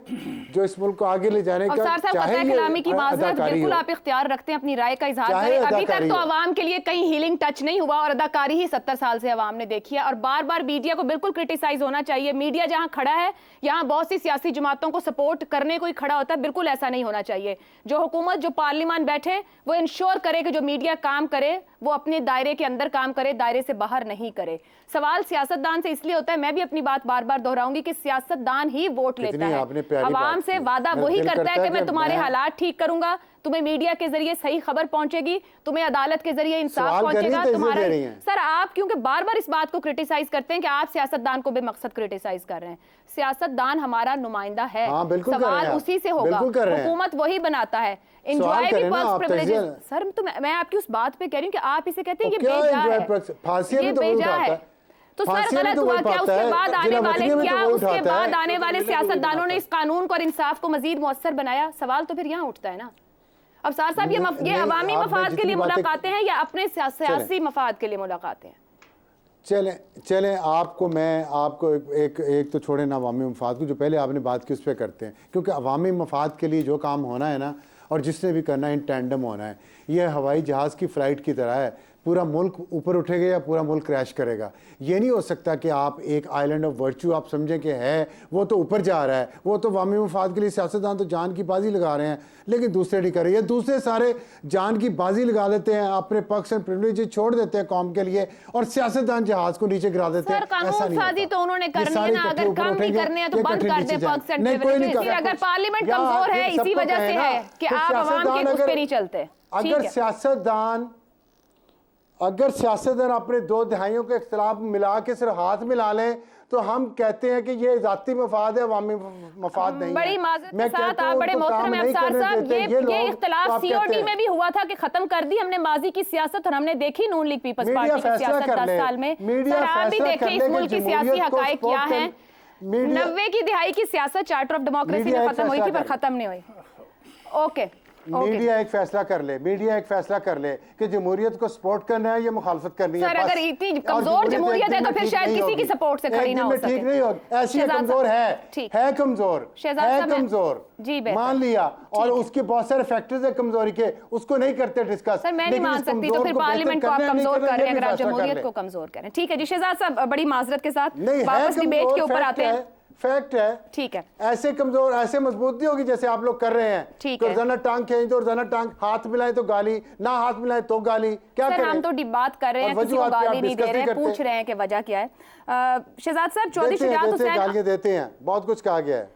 जो इस मुल्क को आगे ले जाने का चाहे कलामी की माजरत, बिल्कुल आप इख्तियार रखते हैं, अपनी राय का इजहार करें। अभी तक तो आवाम के लिए कहीं हीलिंग टच नहीं हुआ और अदाकारी ही 70 साल से आवाम ने देखी है। और बार बार मीडिया को बिल्कुल क्रिटिसाइज होना चाहिए। मीडिया जहां खड़ा है यहाँ बहुत सी सियासी जमातों को सपोर्ट करने को ही खड़ा होता है, बिल्कुल ऐसा नहीं होना चाहिए। जो हुकूमत, जो पार्लियामान बैठे, वो इंश्योर करे कि जो मीडिया काम करे वो अपने दायरे के अंदर काम करे, दायरे से बाहर नहीं करे। सवाल सियासतदान से इसलिए होता है, मैं भी अपनी बात बार बार दोहराऊंगी कि सियासतदान ही वोट लेता है, आवाम से वादा वही करता है कि मैं तुम्हारे हालात ठीक करूंगा, तुम्हें मीडिया के जरिए सही खबर पहुंचेगी, तुम्हें अदालत के जरिए इंसाफ पहुंचेगा तुम्हारा। सर आप क्योंकि बार बार इस बात को क्रिटिसाइज करते हैं कि आप सियासतदान को बेमकसद क्रिटिसाइज कर रहे हैं। सियासतदान हमारा नुमाइंदा है, सवाल उसी से होगा, हुकूमत वही बनाता है। एंजॉय भी पर्स प्रिविलेजेस। सर तो मैं आपकी उस बात पे कह रही हूँ कि आप इसे कहते हैं ये बेजा है, ये बेजा है, तो सर गलत हुआ क्या? उसके बाद आने वाले क्या उसके बाद आने वाले सियासतदानों ने इस कानून को और इंसाफ को मजीद मुअस्सर बनाया? सवाल तो फिर यहाँ उठता है ना। अब सार साहब ये अवामी मफाद के लिए मुलाकातें हैं या अपने सियासी मफाद के लिए मुलाकातें हैं? चलें आपको एक तो छोड़े ना अवामी मफाद को, जो पहले आपने बात की उस पर करते हैं, क्योंकि अवामी मफाद के लिए जो काम होना है ना, और जिसने भी करना है इन टैंडम होना है। यह हवाई जहाज़ की फ़्लाइट की तरह है, पूरा मुल्क ऊपर उठेगा या पूरा मुल्क क्रैश करेगा। ये नहीं हो सकता कि आप एक आइलैंड ऑफ वर्च्यू आप समझें कि है वो तो ऊपर जा रहा है, वो तो अवामी मफाद के लिए सियासतदान तो जान की बाजी लगा रहे हैं, लेकिन दूसरे नहीं कर रहे। दूसरे सारे जान की बाजी लगा देते हैं, अपने पक्ष एंड प्रिविलेज छोड़ देते हैं कौम के लिए, और सियासतदान जहाज को नीचे गिरा देते हैं। तो उन्होंने करनी है ना, अगर काम नहीं करने हैं तो बंद कर दें पक्ष एंड प्रिविलेज। अगर पार्लियामेंट कमजोर है इसी वजह से है कि आप अवाम के उस पे नहीं चलते। अगर सियासतदान अपने 2 दहाइयों के इख्तिलाफ मिला के सिर्फ हाथ मिला लें तो हम कहते हैं कि ये जाती मफाद है, अवामी मफाद नहीं। बड़ी माजरत के साथ आप बड़े मोहतरम अफसार साहब, ये इख्तिलाफ सीओटी में भी हुआ था कि खत्म कर दी हमने माजी की सियासत, और हमने देखी नून लीग पीपल्स पार्टी की सियासत 10 साल में। सर आप भी देखें इस मुल्क की सियासी हकायक क्या है। 90 की दिहाई की सियासत चार्टर ऑफ डेमोक्रेसी में खत्म हुई थी पर खत्म नहीं हुई। ओके, मीडिया एक फैसला कर ले, मीडिया एक फैसला कर ले कि जमहूरियत को सपोर्ट करना है या मुखालफत करनी है। सर अगर इतनी कमजोर जमहूरियत है तो फिर शायद किसी की सपोर्ट से खड़ी ना हो सके। ठीक नहीं होगी, ऐसी कमजोर है कमजोर जी, मान लिया, और उसके बहुत सारे फैक्टर्स है कमजोरी के, उसको नहीं करते डिस्कस। सर मैं नहीं मान सकती, तो फिर पार्लियामेंट को आप कमजोर कर रहे हैं, अगर आप जमहूरियत को कमजोर करें। ठीक है जी शहजाद साहब, बड़ी माजरत के साथ वापस डिबेट के ऊपर आते हैं। फैक्ट है, ठीक है, ऐसे कमजोर ऐसे मजबूत नहीं होगी जैसे आप लोग कर रहे हैं। ठीक है, रोजाना टांग खींच दो, रोजाना टांग हाथ मिलाए तो गाली, ना हाथ मिलाए तो गाली। क्या करें? हम तो बात कर रहे हैं, किसी को गाली नहीं दे रहे हैं, पूछ रहे हैं कि वजह क्या है। शहजाद साहब चौधरी शुजात हुसैन गालियां देते हैं, बहुत कुछ कहा गया है।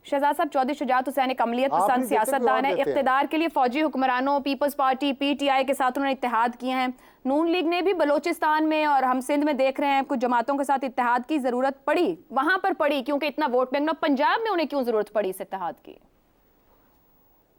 शहजाद साहब चौधरी शुजात हुसैन एक अमलियत पसंद सियासतदान है, इख्तिदार के लिए फौजी हुक्मरानों, पीपल्स पार्टी PTI के साथ उन्होंने इत्तेहाद किए हैं। नून लीग ने भी बलोचिस्तान में और हम सिंध में देख रहे हैं कुछ जमातों के साथ इत्तेहाद की जरूरत पड़ी, वहां पर पड़ी क्योंकि इतना वोट बैंक। पंजाब में उन्हें क्यों जरूरत पड़ी इस इत्तेहाद की?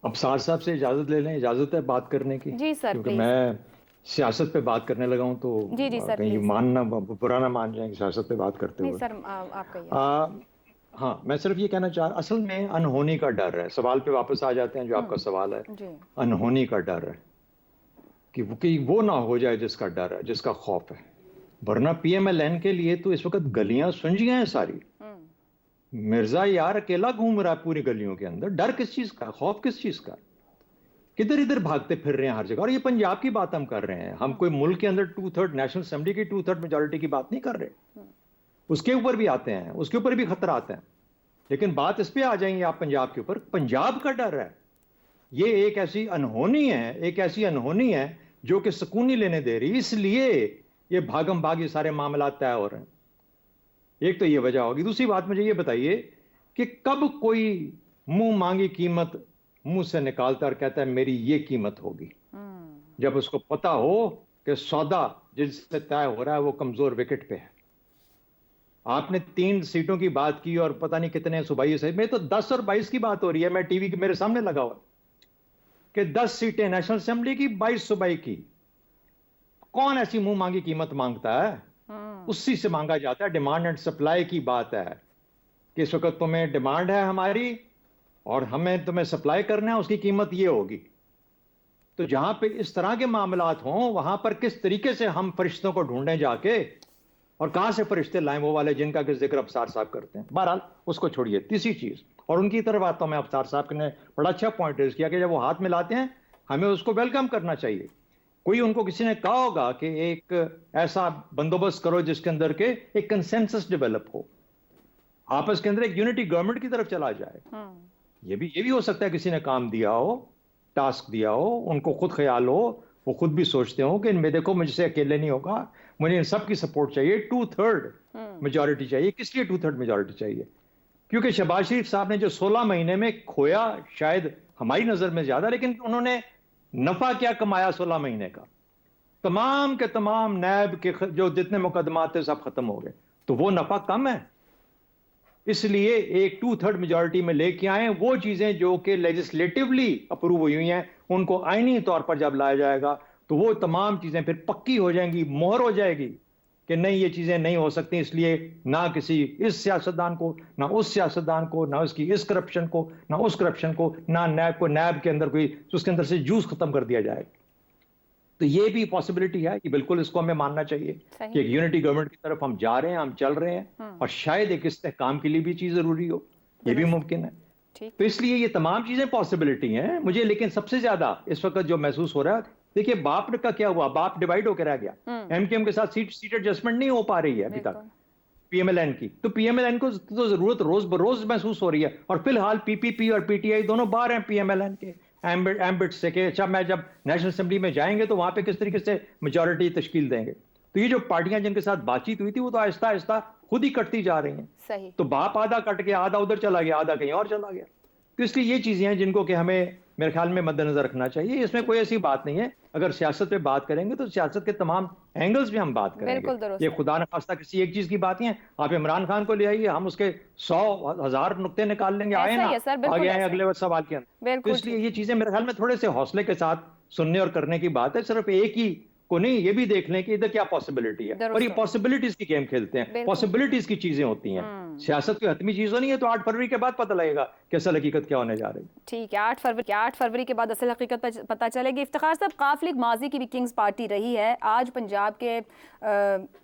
अब सार साहब से इजाजत ले लें, इजाजत है बात करने की? जी सर, क्योंकि मैं सियासत पे बात करने लगा हूं तो जी सर, कहीं मानना बुरा ना मान जाए सियासत पे बात करते हुए। सर आप कहिए। हाँ, मैं सिर्फ ये कहना चाह रहा, असल में अनहोनी का डर है। सवाल पे वापस आ जाते हैं, जो आपका सवाल है, अनहोनी का डर है कि वो ना हो जाए जिसका डर है, जिसका खौफ है। वरना PMLN के लिए तो इस वक्त गलियां सुंजियां हैं सारी। मिर्जा यार अकेला घूम रहा है पूरी गलियों के अंदर। डर किस चीज का, खौफ किस चीज का? किधर इधर भागते फिर रहे हैं हर जगह। और ये पंजाब की बात हम कर रहे हैं, हम कोई मुल्क के अंदर 2/3 नेशनल असेंबली की 2/3 मेजोरिटी की बात नहीं कर रहे। उसके ऊपर भी आते हैं, उसके ऊपर भी खतरा आते हैं, लेकिन बात इस पे आ जाएंगे आप पंजाब के ऊपर। पंजाब का डर है, ये एक ऐसी अनहोनी है जो कि सुकून नहीं लेने दे रही, इसलिए ये भागम भाग ये सारे मामला तय हो रहे हैं। एक तो ये वजह होगी। दूसरी बात मुझे ये बताइए कि कब कोई मुंह मांगी कीमत मुंह से निकालता और कहता है मेरी ये कीमत होगी, जब उसको पता हो कि सौदा जिससे तय हो रहा है वो कमजोर विकेट पे है। आपने 3 सीटों की बात की और पता नहीं कितने सूबाई से, में तो 10 और 22 की बात हो रही है। मैं टीवी के मेरे सामने लगा हुआ कि 10 सीटें नेशनल असेंबली की, 22 सूबाई की। कौन ऐसी मुंह मांगी कीमत मांगता है? उसी से मांगा जाता है। डिमांड एंड सप्लाई की बात है कि इस वक्त तुम्हें डिमांड है हमारी और हमें तुम्हें सप्लाई करना है, उसकी कीमत ये होगी। तो जहां पे इस तरह के मामलात हों वहां पर किस तरीके से हम फरिश्तों को ढूंढें जाके, और कहां से फरिश्ते लाएं वो वाले जिनका कि जिक्र अफसार साहब करते हैं। बहरहाल उसको छोड़िए। तीसरी चीज, और उनकी तरफ आता हूं मैं, अफ्तार साहब ने बड़ा अच्छा पॉइंट रेज किया कि जब वो हाथ मिलाते हैं हमें उसको वेलकम करना चाहिए। कोई उनको किसी ने कहा होगा कि एक ऐसा बंदोबस्त करो जिसके अंदर के एक कंसेंसस डेवलप हो, आपस के अंदर एक यूनिटी गवर्नमेंट की तरफ चला जाए। ये भी हो सकता है किसी ने काम दिया हो, टास्क दिया हो, उनको खुद ख्याल हो, वो खुद भी सोचते हो कि इनमें देखो मुझसे अकेले नहीं होगा, मुझे इन सब की सपोर्ट चाहिए, 2/3 मेजॉरिटी चाहिए। किस लिए 2/3 मेजॉरिटी चाहिए? क्योंकि शहबाज शरीफ साहब ने जो 16 महीने में खोया, शायद हमारी नजर में ज्यादा, लेकिन उन्होंने नफा क्या कमाया 16 महीने का? तमाम के तमाम नैब के जो जितने मुकदमात थे सब खत्म हो गए, तो वो नफा कम है। इसलिए एक 2/3 मेजॉरिटी में लेके आए वो चीजें जो कि लेजिस्लेटिवली अप्रूव हुई हुई हैं, उनको आईनी तौर पर जब लाया जाएगा तो वो तमाम चीजें फिर पक्की हो जाएंगी, मोहर हो जाएगी कि नहीं ये चीजें नहीं हो सकती। इसलिए ना किसी इस सियासतदान को, ना उस सियासतदान को, ना उसकी इस करप्शन को, ना उस करप्शन को, ना नैब को, नैब के अंदर कोई उसके अंदर से जूस खत्म कर दिया जाए। तो ये भी पॉसिबिलिटी है कि बिल्कुल इसको हमें मानना चाहिए कि एक यूनिटी गवर्नमेंट की तरफ हम जा रहे हैं, हम चल रहे हैं, और शायद एक इस्तेहकाम के लिए भी चीज जरूरी हो, ये भी मुमकिन है। तो इसलिए ये तमाम चीजें पॉसिबिलिटी हैं मुझे। लेकिन सबसे ज्यादा इस वक्त जो महसूस हो रहा है, देखिए बाप का क्या हुआ, बाप डिवाइड होकर रह गया। एमकेएम के साथ सीट एडजस्टमेंट नहीं हो पा रही है अभी तक पीएमएलएन की, तो पीएमएलएन को तो जरूरत रोज बरोज महसूस हो रही है। और फिलहाल पीपीपी और पीटीआई दोनों बाहर हैं पीएमएलएन के एम्बिट से कि अच्छा मैं जब नेशनल असेंबली में जाएंगे तो वहां पे किस तरीके से मेजॉरिटी तश्कील देंगे। तो ये जो पार्टियां जिनके साथ बातचीत हुई थी वो तो आहिस्ता आहिस्ता खुद ही कटती जा रही हैं। सही। तो बाप आधा कट गया, आधा उधर चला गया, आधा कहीं और चला गया। तो इसलिए ये चीजें हैं जिनको कि हमें मेरे ख्याल में मद्देनजर रखना चाहिए। इसमें कोई ऐसी बात नहीं है, अगर सियासत पे बात करेंगे तो सियासत के तमाम एंगल्स में हम बात करेंगे। ये खुदा न खास्ता किसी एक चीज की बात नहीं है। आप इमरान खान को ले आइए, हम उसके 100,000 नुक्ते निकाल लेंगे, आए ना आगे आए अगले अगले सवाल के अंदर। तो इसलिए ये चीजें मेरे ख्याल में थोड़े से हौसले के साथ सुनने और करने की बात है। सिर्फ एक ही को नहीं, ये भी देख लें कि इधर क्या पॉसिबिलिटी है, और ये पॉसिबिलिटीज की गेम खेलते हैं, पॉसिबिलिटीज की चीजें होती हैं। सियासत कोई हतमी चीज नहीं है। तो 8 फरवरी के बाद पता लगेगा कि असल हकीकत क्या होने जा रही है। ठीक है, 8 फरवरी के बाद असल हकीकत पता चलेगी। इफ्तिखार साहब, काफ लीग माजी की भी किंग्स पार्टी रही है, आज पंजाब के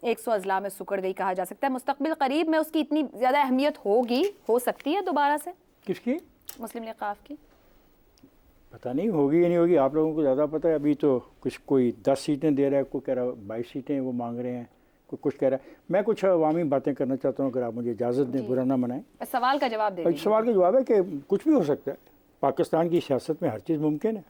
100 अजला में सुकड़ गई कहा जा सकता है। मुस्तकबिल करीब में उसकी इतनी ज्यादा अहमियत होगी, हो सकती है दोबारा से? किसकी? मुस्लिम लीग काफ की। पता नहीं होगी या नहीं होगी, आप लोगों को ज़्यादा पता है। अभी तो कोई 10 सीटें दे रहा है, कोई कह रहा है 22 सीटें वो मांग रहे हैं, कोई कुछ कह रहा है। मैं कुछ अवामी बातें करना चाहता हूँ, अगर आप मुझे इजाज़त दें, बुरा ना मनाएं। सवाल का जवाब दे। सवाल का जवाब है कि कुछ भी हो सकता है। पाकिस्तान की सियासत में हर चीज़ मुमकिन है।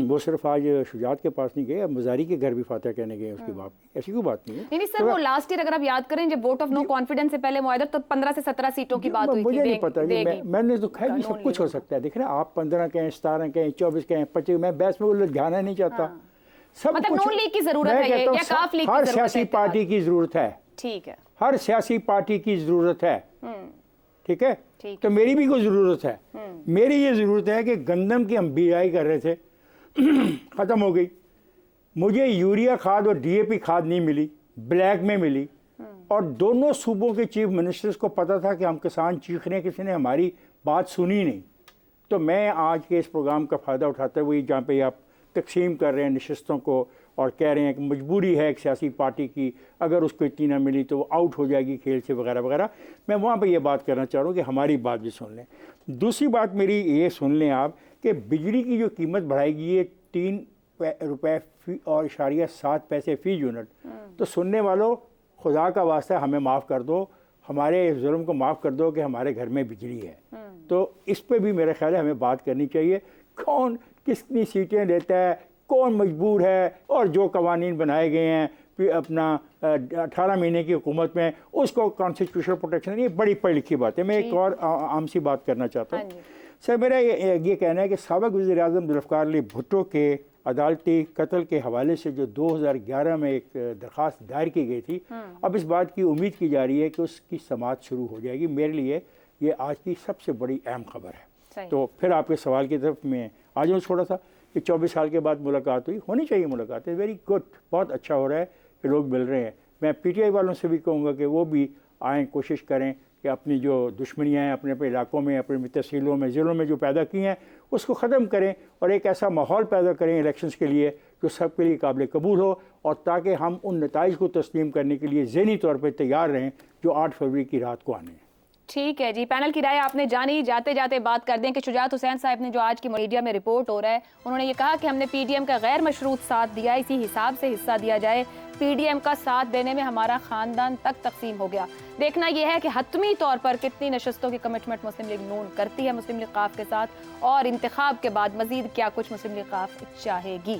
वो सिर्फ आज शुजात के पास नहीं गए, अब मजारी के घर भी फातह कहने गए उसके बाप, ऐसी कोई बात नहीं है। नहीं सर, वो लास्ट ईयर अगर आप याद करें जब वोट ऑफ नो कॉन्फिडेंस से पहले मुआहदा, तो 15 से 17 सीटों की बात हुई थी। मुझे नहीं पता, मैंने तो खैर भी सब कुछ हो सकता है। देख रहे हैं आप, 15 कहें, 17 कहें, 24 कहें, 25, मैं बहस में उलझाना नहीं चाहता। सब मतलब नून लीग की जरूरत है, या काफ लीग की जरूरत है? हर सियासी पार्टी की जरूरत है। ठीक है, हर सियासी पार्टी की जरूरत है। ठीक है, तो मेरी भी कोई ज़रूरत है। मेरी ये ज़रूरत है कि गंदम की हम बिजाई कर रहे थे, ख़त्म हो गई। मुझे यूरिया खाद और डीएपी खाद नहीं मिली, ब्लैक में मिली। और दोनों सूबों के चीफ मिनिस्टर्स को पता था कि हम किसान चीख रहे हैं, किसी ने हमारी बात सुनी नहीं। तो मैं आज के इस प्रोग्राम का फ़ायदा उठाते हुए, जहाँ पे आप तकसीम कर रहे हैं नशस्तों को और कह रहे हैं कि मजबूरी है एक सियासी पार्टी की, अगर उसको इतनी ना मिली तो वो आउट हो जाएगी खेल से वगैरह वगैरह, मैं वहाँ पे ये बात करना चाह रहा हूँ कि हमारी बात भी सुन लें। दूसरी बात मेरी ये सुन लें आप कि बिजली की जो कीमत बढ़ाएगी ये 3 रुपये और 7 पैसे फ़ी यूनिट। तो सुनने वालों, खुदा का वास्ता हमें माफ़ कर दो, हमारे जुल्म को माफ़ कर दो कि हमारे घर में बिजली है। तो इस पर भी मेरा ख्याल है हमें बात करनी चाहिए। कौन कितनी सीटें देता है, कौन मजबूर है, और जो कवानीन बनाए गए हैं अपना 18 महीने की हुकूमत में, उसको कॉन्स्टिट्यूशनल प्रोटेक्शन, ये बड़ी पढ़ी लिखी बात है। मैं एक और आम सी बात करना चाहता हूँ सर। मेरा ये कहना है कि साबिक़ वज़ीर-ए-आज़म जुल्फ़िकार अली भुट्टो के अदालती कत्ल के हवाले से जो 2011 में एक दरख्वास्त दायर की गई थी, अब इस बात की उम्मीद की जा रही है कि उसकी समाअत शुरू हो जाएगी। मेरे लिए ये आज की सबसे बड़ी अहम खबर है। तो फिर आपके सवाल की तरफ मैं आ जाऊँ थोड़ा सा कि 24 साल के बाद मुलाकात हुई, होनी चाहिए मुलाकात, है वेरी गुड, बहुत अच्छा हो रहा है कि लोग मिल रहे हैं। मैं पीटीआई वालों से भी कहूँगा कि वो भी आएँ, कोशिश करें कि अपनी जो दुश्मनियाँ हैं अपने अपने इलाकों में, अपने तहसीलों में, ज़िलों में जो पैदा की हैं उसको ख़त्म करें और एक ऐसा माहौल पैदा करें इलेक्शंस के लिए जो सबके लिए काबिल कबूल हो, और ताकि हम उन नताइज को तस्लीम करने के लिए ज़हनी तौर पर तैयार रहें जो 8 फरवरी की रात को आने हैं। ठीक है जी, पैनल की राय आपने जानी। जाते जाते बात कर दें कि शुजात हुसैन साहब ने जो आज की मीडिया में रिपोर्ट हो रहा है, उन्होंने ये कहा कि हमने पीडीएम का गैर मशरूत साथ दिया, इसी हिसाब से हिस्सा दिया जाए। पीडीएम का साथ देने में हमारा खानदान तक तकसीम हो गया। देखना यह है कि हतमी तौर पर कितनी नशस्तों की कमिटमेंट मुस्लिम लीग नून करती है मुस्लिम लीग काफ के साथ, और इंतखाब के बाद मजीद क्या कुछ मुस्लिम लीग काफ चाहेगी।